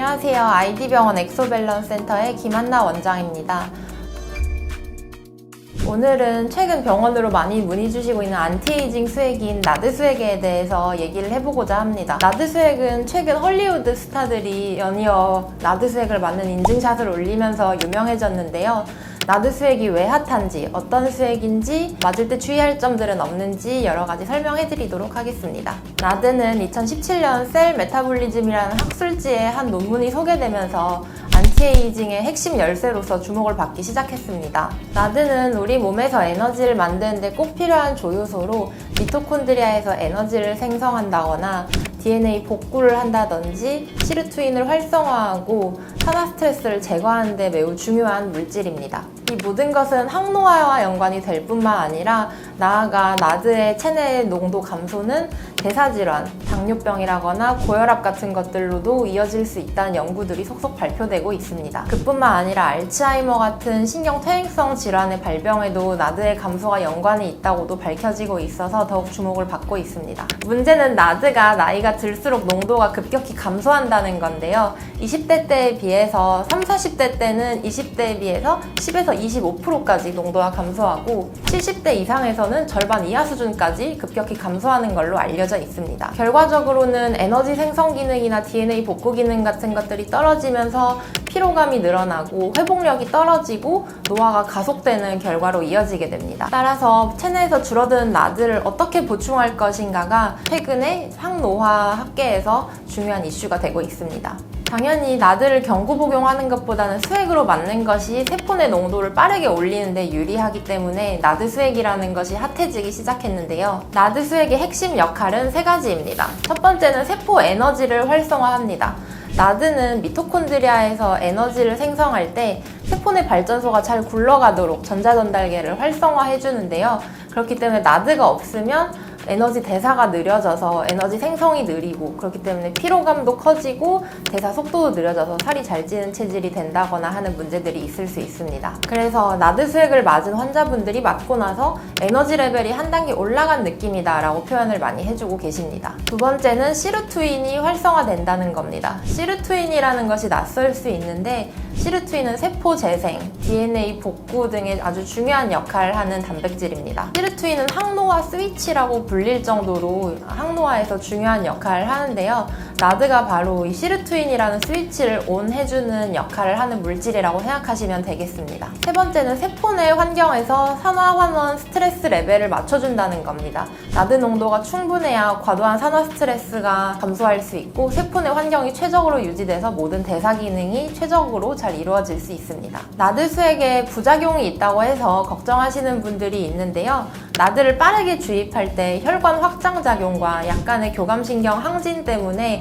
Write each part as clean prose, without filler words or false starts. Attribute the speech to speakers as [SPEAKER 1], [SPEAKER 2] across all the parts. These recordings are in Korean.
[SPEAKER 1] 안녕하세요. 아이디병원 엑소밸런스 센터의 김한나 원장입니다. 오늘은 최근 병원으로 많이 문의 주시고 있는 안티에이징 수액인 나드 수액에 대해서 얘기를 해보고자 합니다. 나드 수액은 최근 헐리우드 스타들이 연이어 나드 수액을 맞는 인증샷을 올리면서 유명해졌는데요. 나드 수액이 왜 핫한지, 어떤 수액인지, 맞을 때 주의할 점들은 없는지 여러 가지 설명해 드리도록 하겠습니다. 나드는 2017년 셀 메타볼리즘이라는 학술지에 한 논문이 소개되면서 안티에이징의 핵심 열쇠로서 주목을 받기 시작했습니다. 나드는 우리 몸에서 에너지를 만드는데 꼭 필요한 조효소로 미토콘드리아에서 에너지를 생성한다거나 DNA 복구를 한다든지 시르투인을 활성화하고 산화 스트레스를 제거하는 데 매우 중요한 물질입니다. 이 모든 것은 항노화와 연관이 될 뿐만 아니라 나아가 나드의 체내 농도 감소는 대사질환, 당뇨병이라거나 고혈압 같은 것들로도 이어질 수 있다는 연구들이 속속 발표되고 있습니다. 그뿐만 아니라 알츠하이머 같은 신경퇴행성 질환의 발병에도 나드의 감소가 연관이 있다고도 밝혀지고 있어서 더욱 주목을 받고 있습니다. 문제는 나드가 나이가 들수록 농도가 급격히 감소한다는 건데요. 20대 때에 비해서 30, 40대 때는 20대에 비해서 10에서 25%까지 농도가 감소하고 70대 이상에서는 절반 이하 수준까지 급격히 감소하는 걸로 알려져 있습니다. 결과적으로는 에너지 생성 기능이나 DNA 복구 기능 같은 것들이 떨어지면서 피로감이 늘어나고 회복력이 떨어지고 노화가 가속되는 결과로 이어지게 됩니다. 따라서 체내에서 줄어드는 나드를 어떻게 보충할 것인가가 최근에 항노화 학계에서 중요한 이슈가 되고 있습니다. 당연히 나드를 경구 복용하는 것보다는 수액으로 맞는 것이 세포 내 농도를 빠르게 올리는 데 유리하기 때문에 나드 수액이라는 것이 핫해지기 시작했는데요. 나드 수액의 핵심 역할은 세 가지입니다. 첫 번째는 세포 에너지를 활성화합니다. 나드는 미토콘드리아에서 에너지를 생성할 때 세포 내 발전소가 잘 굴러가도록 전자전달계를 활성화해 주는데요. 그렇기 때문에 나드가 없으면 에너지 대사가 느려져서 에너지 생성이 느리고 그렇기 때문에 피로감도 커지고 대사 속도도 느려져서 살이 잘 찌는 체질이 된다거나 하는 문제들이 있을 수 있습니다. 그래서 나드 수액을 맞은 환자분들이 맞고 나서 에너지 레벨이 한 단계 올라간 느낌이다 라고 표현을 많이 해주고 계십니다. 두 번째는 시르투인이 활성화된다는 겁니다. 시르투인이라는 것이 낯설 수 있는데 시르투인은 세포 재생, DNA 복구 등의 아주 중요한 역할을 하는 단백질입니다. 시르투인은 항노화 스위치라고 불릴 정도로 항노화에서 중요한 역할을 하는데요. 나드가 바로 이 시르투인이라는 스위치를 온 해주는 역할을 하는 물질이라고 생각하시면 되겠습니다. 세 번째는 세포 내 환경에서 산화 환원 스트레스 레벨을 맞춰준다는 겁니다. 나드 농도가 충분해야 과도한 산화 스트레스가 감소할 수 있고 세포 내 환경이 최적으로 유지돼서 모든 대사 기능이 최적으로 잘 이루어질 수 있습니다. 나드 수액에 부작용이 있다고 해서 걱정하시는 분들이 있는데요. 나드를 빠르게 주입할 때 혈관 확장 작용과 약간의 교감신경 항진 때문에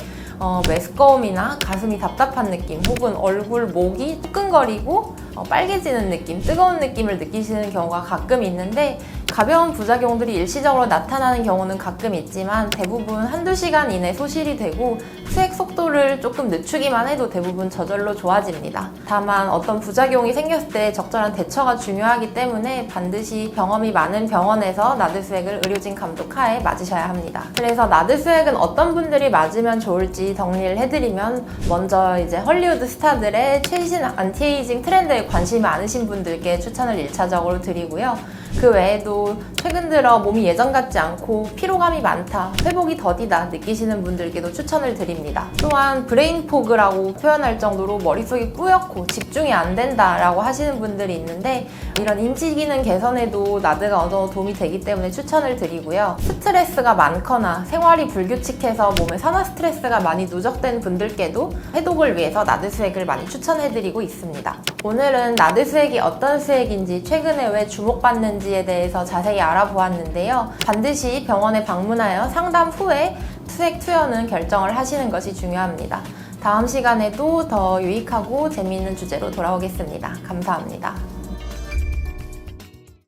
[SPEAKER 1] 메스꺼움이나 가슴이 답답한 느낌 혹은 얼굴, 목이 뜨끈거리고 빨개지는 느낌, 뜨거운 느낌을 느끼시는 경우가 가끔 있는데 가벼운 부작용들이 일시적으로 나타나는 경우는 가끔 있지만 대부분 한두 시간 이내 소실이 되고 수액 속도를 조금 늦추기만 해도 대부분 저절로 좋아집니다. 다만 어떤 부작용이 생겼을 때 적절한 대처가 중요하기 때문에 반드시 경험이 많은 병원에서 나드 수액을 의료진 감독 하에 맞으셔야 합니다. 그래서 나드 수액은 어떤 분들이 맞으면 좋을지 정리를 해드리면 먼저 이제 헐리우드 스타들의 최신 안티에이징 트렌드에 관심이 많으신 분들께 추천을 1차적으로 드리고요. 그 외에도 최근 들어 몸이 예전 같지 않고 피로감이 많다, 회복이 더디다 느끼시는 분들께도 추천을 드립니다. 또한 브레인 포그라고 표현할 정도로 머릿속이 뿌옇고 집중이 안 된다라고 하시는 분들이 있는데 이런 인지 기능 개선에도 나드가 어느 정도 도움이 되기 때문에 추천을 드리고요. 스트레스가 많거나 생활이 불규칙해서 몸에 산화 스트레스가 많이 누적된 분들께도 해독을 위해서 나드 수액을 많이 추천해드리고 있습니다. 오늘은 나드 수액이 어떤 수액인지 최근에 왜 주목받는지에 대해서 자세히 알아보았는데요. 반드시 병원에 방문하여 상담 후에 수액 투여는 결정을 하시는 것이 중요합니다. 다음 시간에도 더 유익하고 재미있는 주제로 돌아오겠습니다. 감사합니다.